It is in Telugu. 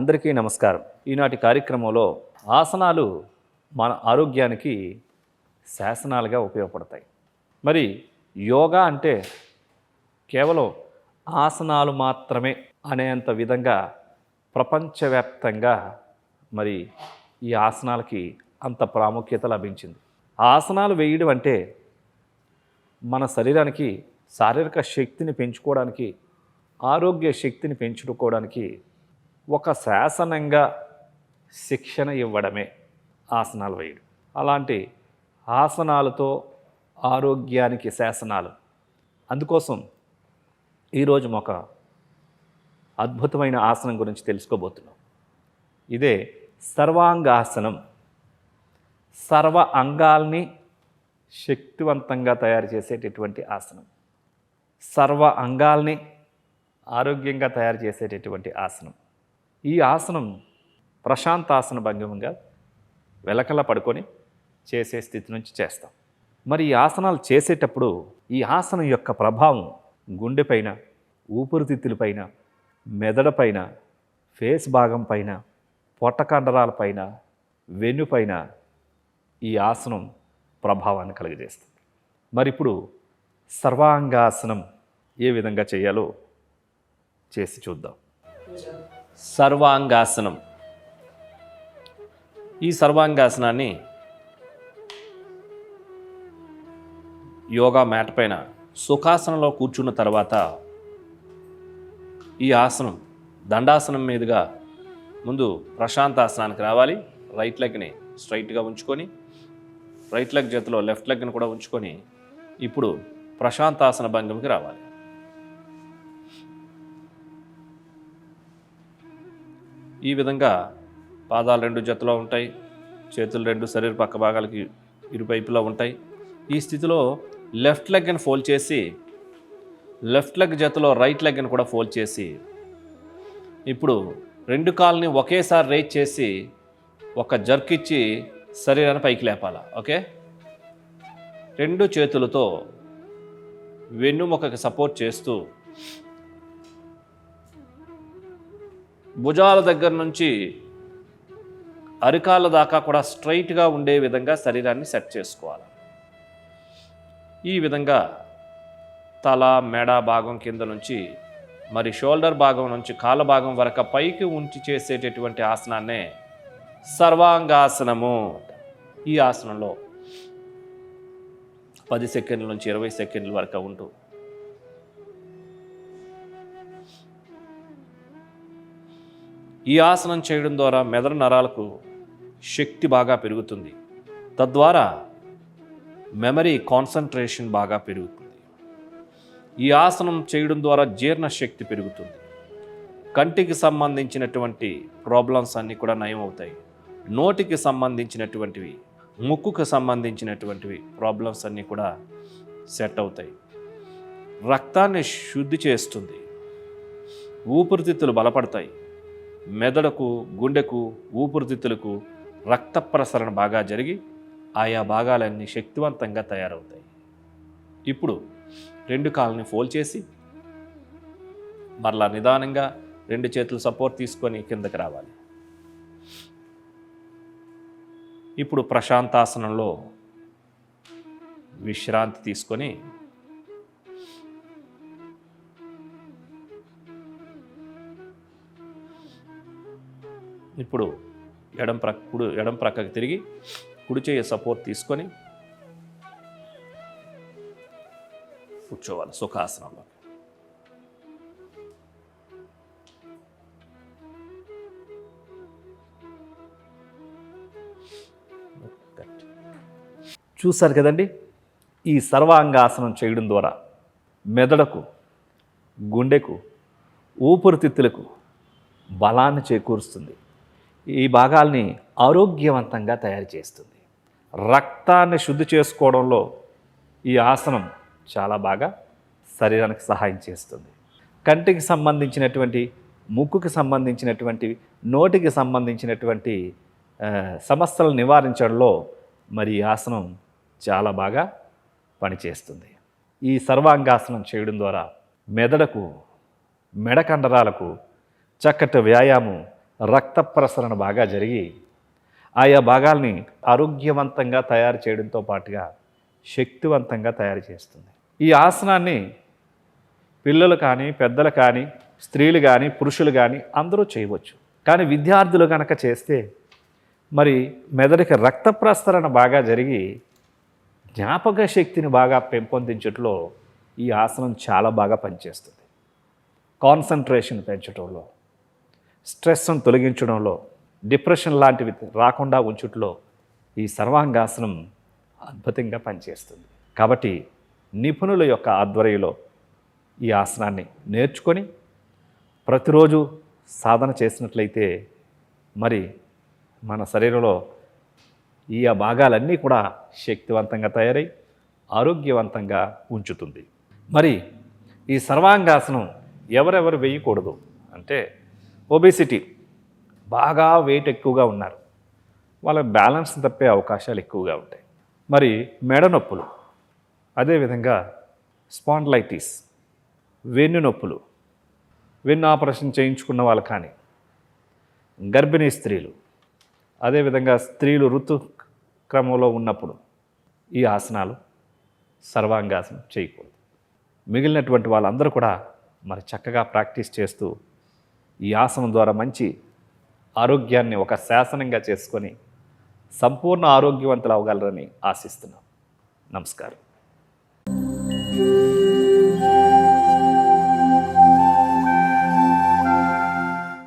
అందరికీ నమస్కారం. ఈనాటి కార్యక్రమంలో ఆసనాలు మన ఆరోగ్యానికి శాసనాలుగా ఉపయోగపడతాయి. మరి యోగా అంటే కేవలం ఆసనాలు మాత్రమే అనేంత విధంగా ప్రపంచవ్యాప్తంగా మరి ఈ ఆసనాలకి అంత ప్రాముఖ్యత లభించింది. ఆసనాలు వేయడం అంటే మన శరీరానికి శారీరక శక్తిని పెంచుకోవడానికి, ఆరోగ్య శక్తిని పెంచుకోవడానికి ఒక శాసనంగా శిక్షణ ఇవ్వడమే ఆసనాలు వేయడం. అలాంటి ఆసనాలతో ఆరోగ్యానికి శాసనాలు. అందుకోసం ఈరోజు ఒక అద్భుతమైన ఆసనం గురించి తెలుసుకోబోతున్నాం. ఇదే సర్వాంగాసనం. సర్వ అంగాల్ని శక్తివంతంగా తయారు చేసేటటువంటి ఆసనం. సర్వ అంగాల్ని ఆరోగ్యంగా తయారు చేసేటటువంటి ఆసనం. ఈ ఆసనం ప్రశాంతాసన భంగిమంగా వెలకల పడుకొని చేసే స్థితి నుంచి చేస్తాం. మరి ఈ ఆసనాలు చేసేటప్పుడు ఈ ఆసనం యొక్క ప్రభావం గుండెపైన, ఊపిరితిత్తులపైన, మెదడుపైన, ఫేస్ భాగం పైన, పొట్ట కండరాలపైన, వెన్నుపైన ఈ ఆసనం ప్రభావాన్ని కలుగజేస్తుంది. మరి ఇప్పుడు సర్వాంగాసనం ఏ విధంగా చేయాలో చేసి చూద్దాం. సర్వాంగాసనం. ఈ సర్వాంగాసనాన్ని యోగా మ్యాట్ పైన సుఖాసనంలో కూర్చున్న తర్వాత ఈ ఆసనం దండాసనం మీదుగా ముందు ప్రశాంతాసనానికి రావాలి. రైట్ లెగ్ని స్ట్రైట్గా ఉంచుకొని, రైట్ లెగ్ చేతిలో లెఫ్ట్ లెగ్ని కూడా ఉంచుకొని ఇప్పుడు ప్రశాంతాసన భంగిమకి రావాలి. ఈ విధంగా పాదాలు రెండు జతలో ఉంటాయి, చేతులు రెండు శరీర పక్క భాగాలకి ఇరువైపులా ఉంటాయి. ఈ స్థితిలో లెఫ్ట్ లెగ్ని ఫోల్డ్ చేసి, లెఫ్ట్ లెగ్ జతలో రైట్ లెగ్ని కూడా ఫోల్డ్ చేసి, ఇప్పుడు రెండు కాళ్ళని ఒకేసారి రేజ్ చేసి ఒక జర్క్ ఇచ్చి శరీరాన్ని పైకి లేపాలి. ఓకే, రెండు చేతులతో వెన్నుముకకి సపోర్ట్ చేస్తూ భుజాల దగ్గర నుంచి అరికాళ్ళ దాకా కూడా స్ట్రైట్గా ఉండే విధంగా శరీరాన్ని సెట్ చేసుకోవాలి. ఈ విధంగా తల, మెడ భాగం కింద నుంచి మరి షోల్డర్ భాగం నుంచి కాళ్ళ భాగం వరకు పైకి ఉంచి చేసేటటువంటి ఆసనాన్నే సర్వాంగాసనము. ఈ ఆసనంలో 10 సెకండ్ల నుంచి 20 సెకండ్ల వరకు ఉంటూ ఈ ఆసనం చేయడం ద్వారా మెదడు నరాలకు శక్తి బాగా పెరుగుతుంది. తద్వారా మెమరీ, కాన్సన్ట్రేషన్ బాగా పెరుగుతుంది. ఈ ఆసనం చేయడం ద్వారా జీర్ణశక్తి పెరుగుతుంది. కంటికి సంబంధించినటువంటి ప్రాబ్లమ్స్ అన్నీ కూడా నయం అవుతాయి. నోటికి సంబంధించినటువంటివి, ముక్కుకు సంబంధించినటువంటివి ప్రాబ్లమ్స్ అన్నీ కూడా సెట్ అవుతాయి. రక్తాన్ని శుద్ధి చేస్తుంది. ఊపిరితిత్తులు బలపడతాయి. మెదడుకు, గుండెకు, ఊపిరితిత్తులకు రక్త ప్రసరణ బాగా జరిగి ఆయా భాగాలన్నీ శక్తివంతంగా తయారవుతాయి. ఇప్పుడు రెండు కాళ్ళని ఫోల్డ్ చేసి మరలా నిదానంగా రెండు చేతులు సపోర్ట్ తీసుకొని కిందకి రావాలి. ఇప్పుడు ప్రశాంతాసనంలో విశ్రాంతి తీసుకొని ఇప్పుడు ఎడం ప్రక్కకి తిరిగి కుడి చేయ సపోర్ట్ తీసుకొని కూర్చోవాలి సుఖాసనంలో. చూశారు కదండి, ఈ సర్వాంగాసనం చేయడం ద్వారా మెదడుకు, గుండెకు, ఊపిరితిత్తులకు బలాన్ని చేకూరుస్తుంది. ఈ భాగాల్ని ఆరోగ్యవంతంగా తయారు చేస్తుంది. రక్తాన్ని శుద్ధి చేసుకోవడంలో ఈ ఆసనం చాలా బాగా శరీరానికి సహాయం చేస్తుంది. కంటికి సంబంధించినటువంటి, ముక్కుకి సంబంధించినటువంటి, నోటికి సంబంధించినటువంటి సమస్యలను నివారించడంలో మరి ఈ ఆసనం చాలా బాగా పనిచేస్తుంది. ఈ సర్వాంగాసనం చేయడం ద్వారా మెదడుకు, మెడ కండరాలకు చక్కటి వ్యాయామం, రక్త ప్రసరణ బాగా జరిగి ఆయా భాగాల్ని ఆరోగ్యవంతంగా తయారు చేయడంతో పాటుగా శక్తివంతంగా తయారు చేస్తుంది. ఈ ఆసనాన్ని పిల్లలు కానీ, పెద్దలు కానీ, స్త్రీలు కానీ, పురుషులు కానీ అందరూ చేయవచ్చు. కానీ విద్యార్థులు కనుక చేస్తే మరి మెదడుకి రక్త ప్రసరణ బాగా జరిగి జ్ఞాపక శక్తిని బాగా పెంపొందించడంలో ఈ ఆసనం చాలా బాగా పనిచేస్తుంది. కాన్సన్ట్రేషన్ పెంచడంలో, స్ట్రెస్ను తొలగించడంలో, డిప్రెషన్ లాంటివి రాకుండా ఉంచుట్లో ఈ సర్వాంగాసనం అద్భుతంగా పనిచేస్తుంది. కాబట్టి నిపుణుల యొక్క ఆధ్వర్యంలో ఈ ఆసనాన్ని నేర్చుకొని ప్రతిరోజు సాధన చేసినట్లయితే మరి మన శరీరంలో ఈ భాగాలన్నీ కూడా శక్తివంతంగా తయారై ఆరోగ్యవంతంగా ఉంచుతుంది. మరి ఈ సర్వాంగాసనం ఎవరెవరు వేయకూడదు అంటే ఒబేసిటీ, బాగా వెయిట్ ఎక్కువగా ఉన్నారు, వాళ్ళ బ్యాలెన్స్ తప్పే అవకాశాలు ఎక్కువగా ఉంటాయి. మరి మెడ నొప్పులు, అదేవిధంగా స్పాండ్లైటిస్, వెన్ను నొప్పులు, వెన్ను ఆపరేషన్ చేయించుకున్న వాళ్ళు కానీ, గర్భిణీ స్త్రీలు, అదేవిధంగా స్త్రీలు ఋతుక్రమంలో ఉన్నప్పుడు ఈ ఆసనాలు సర్వాంగాసనం చేయకూడదు. మిగిలినటువంటి వాళ్ళందరూ కూడా మరి చక్కగా ప్రాక్టీస్ చేస్తూ ఈ ఆసనం ద్వారా మంచి ఆరోగ్యాన్ని ఒక శాసనంగా చేసుకొని సంపూర్ణ ఆరోగ్యవంతులు అవ్వగలరని ఆశిస్తున్నాం. నమస్కారం.